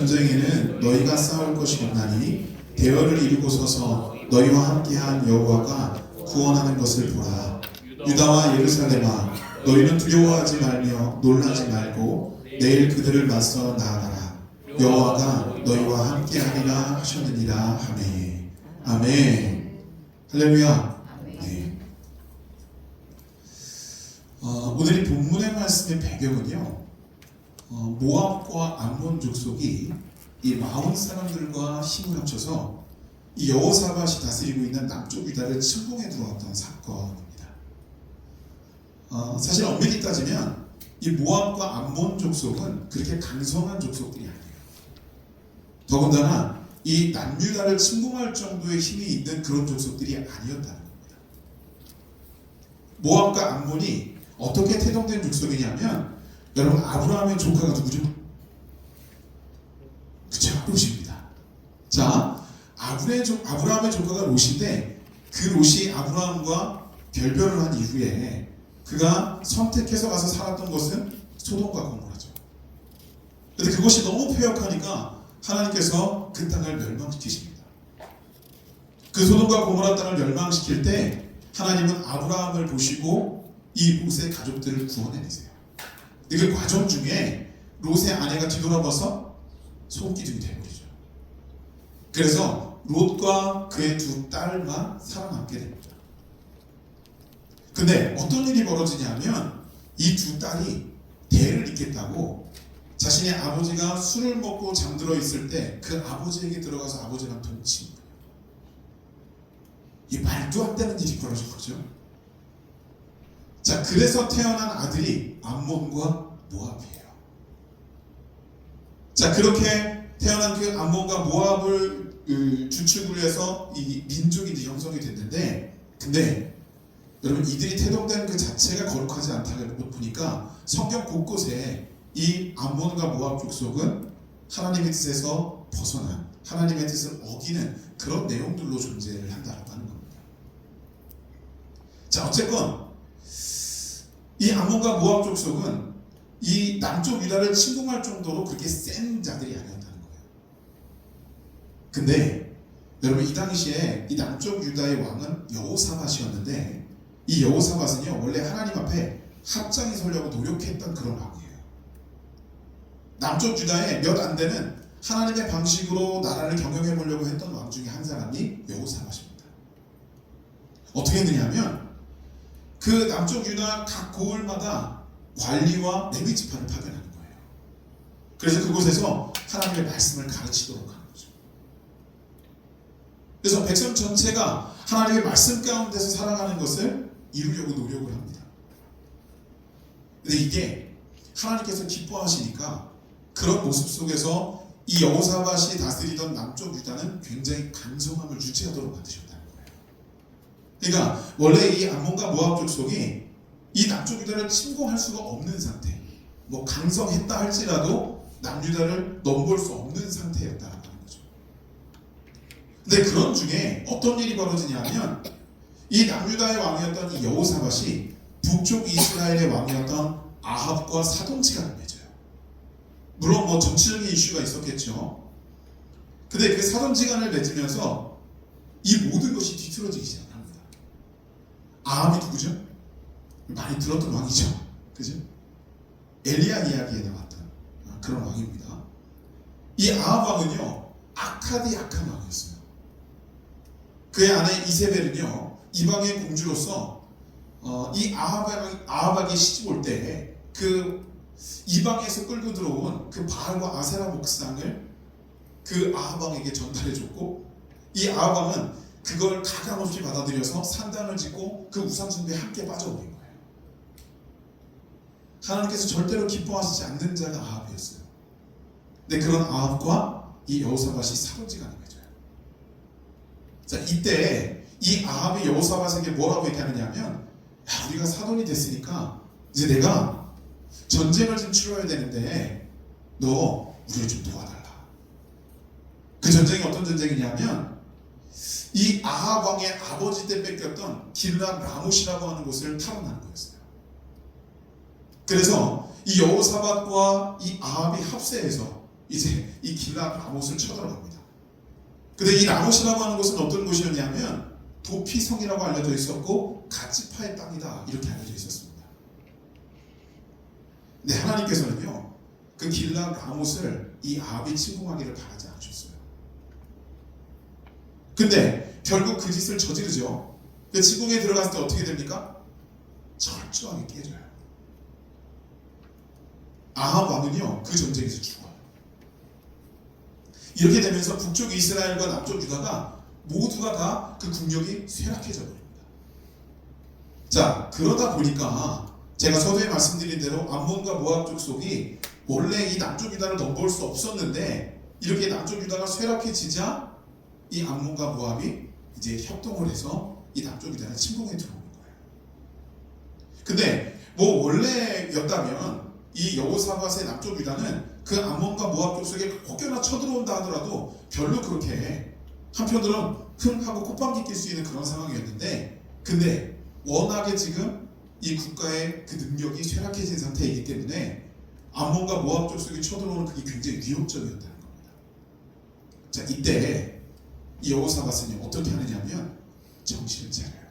전쟁에는 너희가 싸울 것이 없나니 대열을 이루고 서서 너희와 함께한 여호와가 구원하는 것을 보라. 유다와 예루살렘아, 너희는 두려워하지 말며 놀라지 말고 내일 그들을 맞서 나아가라. 여호와가 너희와 함께하리라 하셨느니라. 아멘. 아멘. 할렐루야. 네. 오늘 이 본문의 말씀의 배경은요, 모압과 암몬 족속이 이 마온 사람들과 힘을 합쳐서 이 여호사밧이 다스리고 있는 남쪽 유다를 침공해 들어왔던 사건입니다. 사실 엄밀히 따지면 이 모압과 암몬 족속은 그렇게 강성한 족속들이 아니에요. 더군다나 이 남유다를 침공할 정도의 힘이 있는 그런 족속들이 아니었다는 겁니다. 모압과 암몬이 어떻게 태동된 족속이냐면, 여러분, 아브라함의 조카가 누구죠? 그쵸, 롯입니다. 자, 아브라함의 조카가 롯인데, 그 롯이 아브라함과 결별을 한 이후에 그가 선택해서 가서 살았던 것은 소돔과 고모라죠. 그런데 그것이 너무 패역하니까 하나님께서 그 땅을 멸망시키십니다. 그 소돔과 고모라 땅을 멸망시킬 때 하나님은 아브라함을 보시고 이 롯의 가족들을 구원해내세요. 그 과정 중에 롯의 아내가 뒤돌아봐서 손기둥이 되어버리죠. 그래서 롯과 그의 두 딸만 살아남게 됩니다. 근데 어떤 일이 벌어지냐면, 이 두 딸이 대를 잇겠다고 자신의 아버지가 술을 먹고 잠들어 있을 때 그 아버지에게 들어가서 아버지랑 동침 거예요. 이 말도 안 되는 일이 벌어진 거죠. 자, 그래서 태어난 아들이 암몬과 모압이에요. 자, 그렇게 태어난 그 암몬과 모압을 주축으로 해서 이 민족이 형성이 됐는데, 근데 여러분, 이들이 태동된 그 자체가 거룩하지 않다고 보니까 성경 곳곳에 이 암몬과 모압 족속은 하나님의 뜻에서 벗어난, 하나님의 뜻을 어기는 그런 내용들로 존재를 한다라고 하는 겁니다. 자, 어쨌건 이 암몬과 모압 족속은 이 남쪽 유다를 침공할 정도로 그렇게 센 자들이 아니었다는 거예요. 근데 여러분, 이 당시에 이 남쪽 유다의 왕은 여호사밧이었는데, 이 여호사밧은요, 원래 하나님 앞에 합장이 서려고 노력했던 그런 왕이에요. 남쪽 유다에 몇 안 되는 하나님의 방식으로 나라를 경영해 보려고 했던 왕 중에 한 사람이 여호사밧입니다. 어떻게 했느냐면, 그 남쪽 유다 각 고을마다 관리와 레위 지파를 파견하는 거예요. 그래서 그곳에서 하나님의 말씀을 가르치도록 하는 거죠. 그래서 백성 전체가 하나님의 말씀 가운데서 살아가는 것을 이루려고 노력을 합니다. 근데 이게 하나님께서 기뻐하시니까 그런 모습 속에서 이 여호사밧이 다스리던 남쪽 유다는 굉장히 강성함을 유지하도록 만드셨다는 거예요. 그러니까 원래 이 암몬과 모압 족속이 이 남쪽 유다를 침공할 수가 없는 상태, 뭐 강성했다 할지라도 남유다를 넘볼 수 없는 상태였다는 거죠. 근데 그런 중에 어떤 일이 벌어지냐면, 이 남유다의 왕이었던 이 여호사밧이 북쪽 이스라엘의 왕이었던 아합과 사돈지간을 맺어요. 물론 뭐 정치적인 이슈가 있었겠죠. 근데 그 사돈지간을 맺으면서 이 모든 것이 뒤틀어지기 시작합니다. 아합이 누구죠? 많이 들었던 왕이죠. 그죠? 엘리야 이야기에 나왔던 그런 왕입니다. 이 아합 왕은요, 악한 왕이었어요. 그의 아내 이세벨은요, 이방의 공주로서 이 아합에게 시집 올 때 그 이방에서 끌고 들어온 그 바알과 아세라 목상을 그 아합 왕에게 전달해 줬고, 이 아합 왕은 그걸 가감없이 받아들여서 산당을 짓고 그 우상 숭배에 함께 빠져버린 거예요. 하나님께서 절대로 기뻐하시지 않는 자가 아합이었어요. 근데 그런 아합과 이 여호사밧이 사돈지간을 맺어요. 자, 이때 이 아합이 여호사밧에게 뭐라고 얘기하느냐면, 야, 우리가 사돈이 됐으니까 이제 내가 전쟁을 좀 치러야 되는데 너 우리를 좀 도와달라. 그 전쟁이 어떤 전쟁이냐면, 이 아합 왕의 아버지 때 뺏겼던 길랏 라못이라고 하는 곳을 탈환하는 거였어요. 그래서 이 여호사밧과 이 아합이 합세해서 이제 이 길앗 라못을 쳐들어갑니다. 근데 이 라못이라고 하는 곳은 어떤 곳이었냐면 도피성이라고 알려져 있었고 갓지파의 땅이다 이렇게 알려져 있었습니다. 근데 하나님께서는요 그 길앗 라못을 이 아합이 침공하기를 바라지 않으셨어요. 근데 결국 그 짓을 저지르죠. 그 침공에 들어갔을 때 어떻게 됩니까? 철저하게 깨져요. 아합 왕은요 그 전쟁에서 죽어요. 이렇게 되면서 북쪽 이스라엘과 남쪽 유다가 모두가 다 그 국력이 쇠락해져 버립니다. 자, 그러다 보니까 제가 서두에 말씀드린 대로 암몬과 모압 족속이 원래 이 남쪽 유다를 넘볼 수 없었는데 이렇게 남쪽 유다가 쇠락해지자 이 암몬과 모압이 이제 협동을 해서 이 남쪽 유다를 침공해 들어오는 거예요. 근데 뭐 원래였다면 이 여호사밧의 남쪽 유다는 그 암몬과 모압 족속에 혹여나 쳐들어온다 하더라도 별로 그렇게 한편으로는 흥하고 콧방귀 낄 수 있는 그런 상황이었는데 근데 워낙에 지금 이 국가의 그 능력이 쇠락해진 상태이기 때문에 암몬과 모압 족속이 쳐들어오는 그게 굉장히 위협적이었다는 겁니다. 자, 이때 이 여호사밧은 어떻게 하느냐면 정신을 차려요.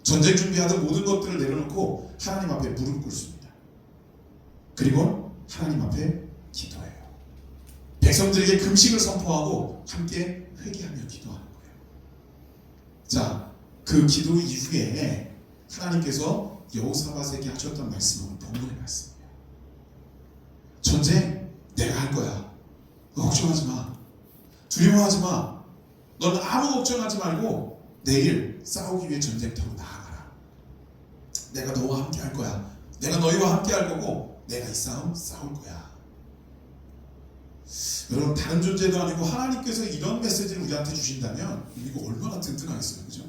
전쟁 준비하던 모든 것들을 내려놓고 하나님 앞에 무릎 꿇습니다. 그리고 하나님 앞에 기도해요. 백성들에게 금식을 선포하고 함께 회개하며 기도하는 거예요. 자, 그 기도 이후에 하나님께서 여호사밧에게 하셨던 말씀은 본문의 말씀이에요. 전쟁 내가 할 거야. 너 걱정하지 마. 두려워하지 마. 너는 아무 걱정하지 말고 내일 싸우기 위해 전쟁터로 나아가라. 내가 너와 함께 할 거야. 내가 너희와 함께 할 거고 내가 이 싸움 싸울 거야. 여러분 다른 존재도 아니고 하나님께서 이런 메시지를 우리한테 주신다면 이거 얼마나 든든하겠어요. 그죠?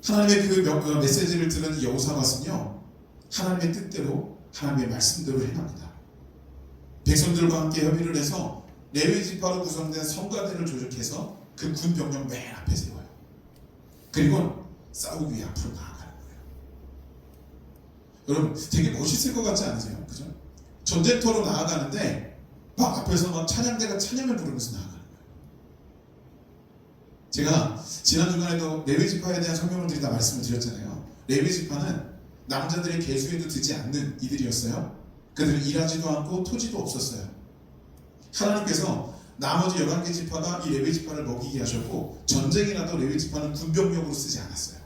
하나님의 그 메시지를 들은 여호사밧은요 하나님의 뜻대로 하나님의 말씀대로 행합니다. 백성들과 함께 협의를 해서 레위 지파로 구성된 성가대를 조직해서 그 군 병력 맨 앞에 세워요. 그리고 싸우기 위해 앞으로 나아가는 거예요. 여러분 되게 멋있을 것 같지 않으세요? 그죠? 전쟁터로 나아가는데 막 앞에서 막 찬양대가 찬양을 부르면서 나아가는 거예요. 제가 지난 주간에도 레위 지파에 대한 설명을 드리다 말씀을 드렸잖아요. 레위 지파는 남자들의 계수에도 듣지 않는 이들이었어요. 그들은 일하지도 않고 토지도 없었어요. 하나님께서 나머지 11개 지파가 이 레위 지파를 먹이게 하셨고 전쟁이 나도 레위 지파는 군병력으로 쓰지 않았어요.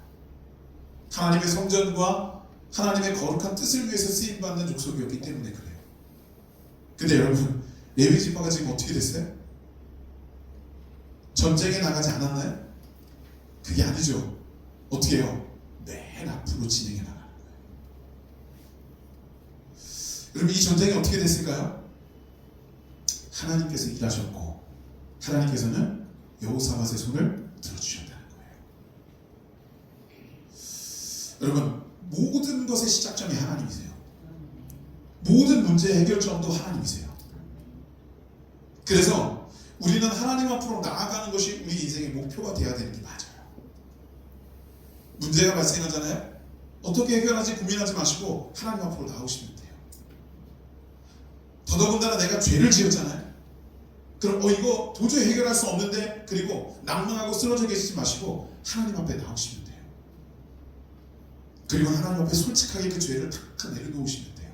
하나님의 성전과 하나님의 거룩한 뜻을 위해서 쓰임받는 족속이었기 때문에 그래요. 근데 여러분 레위 지파가 지금 어떻게 됐어요? 전쟁에 나가지 않았나요? 그게 아니죠. 어떻게 해요? 맨 앞으로 진행해 나가는 거예요. 여러분 이 전쟁이 어떻게 됐을까요? 하나님께서 일하셨고 하나님께서는 여호사밧의 손을 들어주셨다는 거예요. 여러분 모든 것의 시작점이 하나님이세요. 모든 문제의 해결점도 하나님이세요. 그래서 우리는 하나님 앞으로 나아가는 것이 우리 인생의 목표가 되어야 되는 게 맞아요. 문제가 발생하잖아요. 어떻게 해결하지 고민하지 마시고 하나님 앞으로 나오시면 돼요. 더더군다나 내가 죄를 지었잖아요. 그럼 이거 도저히 해결할 수 없는데 그리고 낭망하고 쓰러져 계시지 마시고 하나님 앞에 나오시면 돼요. 그리고 하나님 앞에 솔직하게 그 죄를 탁 내려놓으시면 돼요.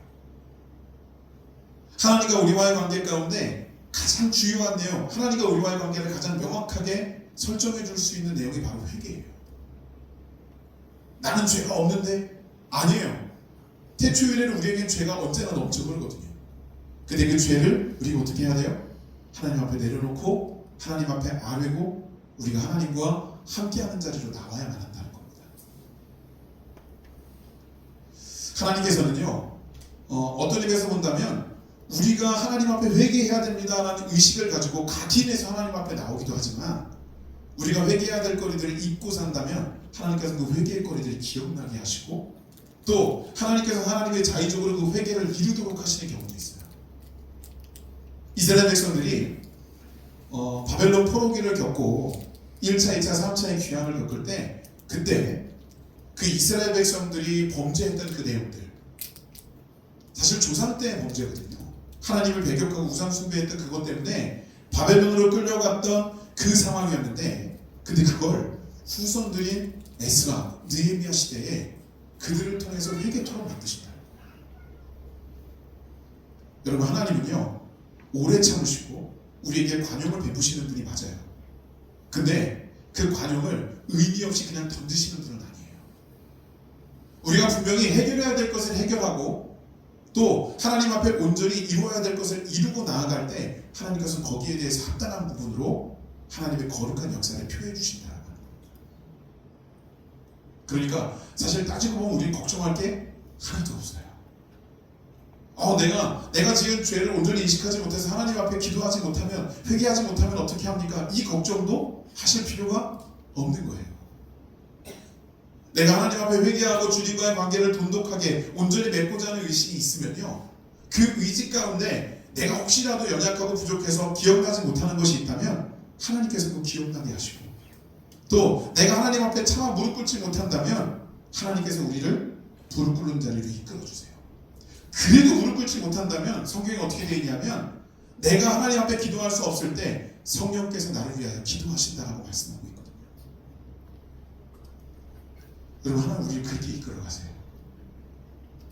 하나님과 우리와의 관계 가운데 가장 중요한 내용, 하나님과 우리와의 관계를 가장 명확하게 설정해 줄 수 있는 내용이 바로 회개예요. 나는 죄가 없는데? 아니에요. 태초일에는 우리에겐 죄가 언제나 넘쳐 흐르거든요. 근데 그 죄를 우리가 어떻게 해야 돼요? 하나님 앞에 내려놓고 하나님 앞에 아뢰고 우리가 하나님과 함께하는 자리로 나와야만 한다는 겁니다. 하나님께서는요 어떤 의미에서 본다면 우리가 하나님 앞에 회개해야 됩니다라는 의식을 가지고 각인해서 하나님 앞에 나오기도 하지만 우리가 회개해야 될 거리들을 잊고 산다면 하나님께서 그 회개의 거리들을 기억나게 하시고 또 하나님께서 하나님의 자의적으로 그 회개를 이루도록 하시는 경우도 있어요. 이스라엘 백성들이 바벨론 포로기를 겪고 1차, 2차, 3차의 귀환을 겪을 때 그때 그 이스라엘 백성들이 범죄했던 그 내용들 사실 조상 때의 범죄거든요. 하나님을 배격하고 우상 숭배했던 그것 때문에 바벨론으로 끌려갔던 그 상황이었는데, 근데 그걸 후손들인 에스라, 느헤미야 시대에 그들을 통해서 회개토록 만드신다. 여러분, 하나님은요 오래 참으시고 우리에게 관용을 베푸시는 분이 맞아요. 근데 그 관용을 의미 없이 그냥 던지시는 분은 아니에요. 우리가 분명히 해결해야 될 것을 해결하고 또 하나님 앞에 온전히 이루어야 될 것을 이루고 나아갈 때 하나님께서는 거기에 대해서 합당한 부분으로 하나님의 거룩한 역사를 표해 주신다는 거예요. 그러니까 사실 따지고 보면 우리는 걱정할 게 하나도 없어요. 내가 지은 죄를 온전히 인식하지 못해서 하나님 앞에 기도하지 못하면, 회개하지 못하면 어떻게 합니까? 이 걱정도 하실 필요가 없는 거예요. 내가 하나님 앞에 회개하고 주님과의 관계를 돈독하게 온전히 맺고자 하는 의식이 있으면요, 그 의지 가운데 내가 혹시라도 연약하고 부족해서 기억나지 못하는 것이 있다면 하나님께서 그 기억나게 하시고, 또 내가 하나님 앞에 차마 무릎 꿇지 못한다면 하나님께서 우리를 무릎 꿇는 자리로 이끌어 주세요. 그래도 무릎 꿇지 못한다면 성경이 어떻게 되어 있냐면, 내가 하나님 앞에 기도할 수 없을 때 성령께서 나를 위하여 기도하신다라고 말씀하고 있거든요. 여러분, 하나님 우리를 그렇게 이끌어 가세요.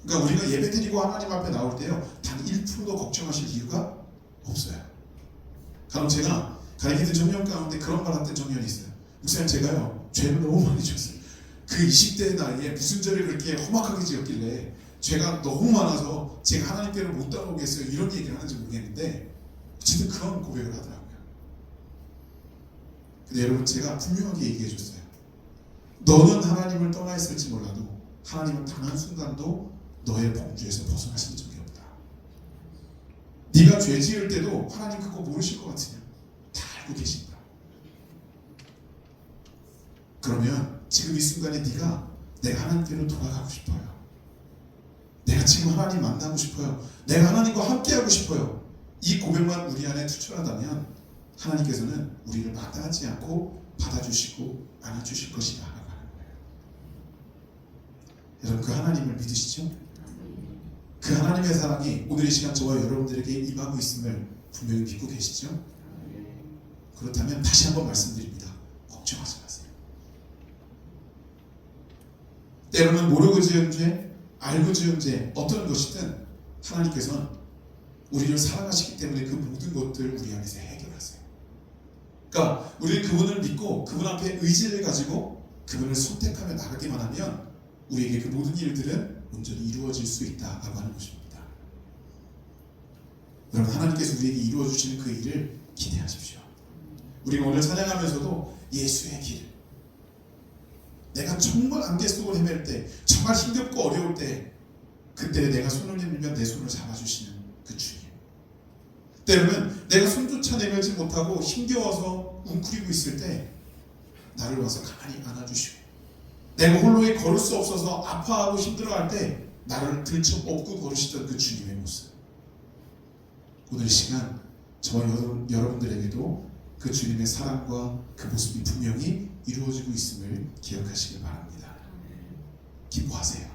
그러니까 우리가 예배 드리고 하나님 앞에 나올 때요, 단 1%도 걱정하실 이유가 없어요. 간혹 제가 가르치는 청년 가운데 그런 말 한때 청년이 있어요. 목사님, 제가요 죄를 너무 많이 지었어요. 그 20대 나이에 무슨 죄를 그렇게 험악하게 지었길래 죄가 너무 많아서 제가 하나님께를 못 따라오겠어요, 이런 얘기를 하는지 모르겠는데 어쨌든 그런 고백을 하더라고요. 근데 여러분, 제가 분명하게 얘기해 줬어요. 너는 하나님을 떠나 있을지 몰라도 하나님은 단 한순간도 너의 범주에서 벗어나신 적이 없다. 네가 죄 지을 때도 하나님 그거 모르실 것 같으냐? 다 알고 계신다. 그러면 지금 이 순간에 네가 내가 하나님께로 돌아가고 싶어요. 내가 지금 하나님 만나고 싶어요. 내가 하나님과 함께하고 싶어요. 이 고백만 우리 안에 투철하다면 하나님께서는 우리를 마다하지 않고 받아주시고 안아주실 것이다 라고 하는 거예요. 여러분, 그 하나님을 믿으시죠? 그 하나님의 사랑이 오늘 이 시간 저와 여러분들에게 임하고 있음을 분명히 믿고 계시죠? 그렇다면 다시 한번 말씀드립니다. 걱정하지 마세요. 때로는 모르고 지은 죄, 알고 지은 죄, 어떤 것이든 하나님께서는 우리를 사랑하시기 때문에 그 모든 것들을 우리 안에서 해결하세요. 그러니까 우리는 그분을 믿고 그분 앞에 의지를 가지고 그분을 선택하며 나가기만 하면 우리에게 그 모든 일들은 온전히 이루어질 수 있다라고 하는 것입니다. 여러분, 하나님께서 우리에게 이루어주시는 그 일을 기대하십시오. 우리가 오늘 찬양하면서도 예수의 길, 내가 정말 안개 속을 헤맬 때, 정말 힘겹고 어려울 때, 그때 내가 손을 내밀면 내 손을 잡아주시는 그 주님. 때로는 내가 손조차 내밀지 못하고 힘겨워서 웅크리고 있을 때 나를 와서 가만히 안아주시고, 내가 홀로에 걸을 수 없어서 아파하고 힘들어할 때 나를 들쳐 업고 걸으시던 그 주님의 모습. 오늘 이 시간 저와 여러분들에게도 그 주님의 사랑과 그 모습이 분명히 이루어지고 있음을 기억하시길 바랍니다. 기뻐하세요.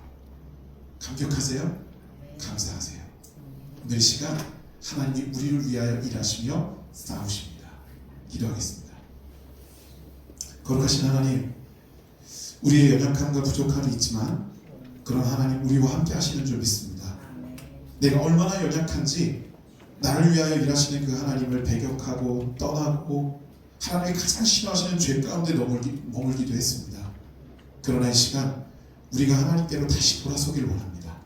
감격하세요. 감사하세요. 오늘 이 시간 하나님이 우리를 위하여 일하시며 싸우십니다. 기도하겠습니다. 거룩하신 하나님, 우리의 연약함과 부족함이 있지만 그런 하나님, 우리와 함께 하시는 줄 믿습니다. 내가 얼마나 연약한지 나를 위하여 일하시는 그 하나님을 배격하고 떠나고 하나님이 가장 싫어하시는 죄 가운데 머물기도 했습니다. 그러나 이 시간 우리가 하나님께로 다시 돌아서길 원합니다.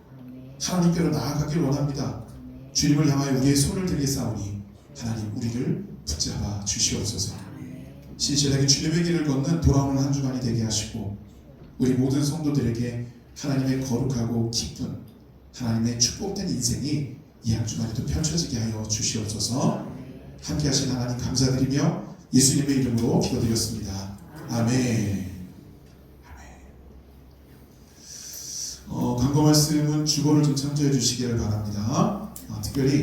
하나님께로 나아가길 원합니다. 주님을 향하여 우리의 손을 들이사오니 하나님, 우리를 붙잡아 주시옵소서. 신실하게 주님의 길을 걷는 돌아오는 한 주간이 되게 하시고 우리 모든 성도들에게 하나님의 거룩하고 기쁜 하나님의 축복된 인생이 이 한 주간에도 펼쳐지게 하여 주시옵소서. 함께 하신 하나님 감사드리며 예수님의 이름으로 기도드렸습니다. 아멘. 광고 말씀은 주보를 좀 참조해 주시기를 바랍니다. 특별히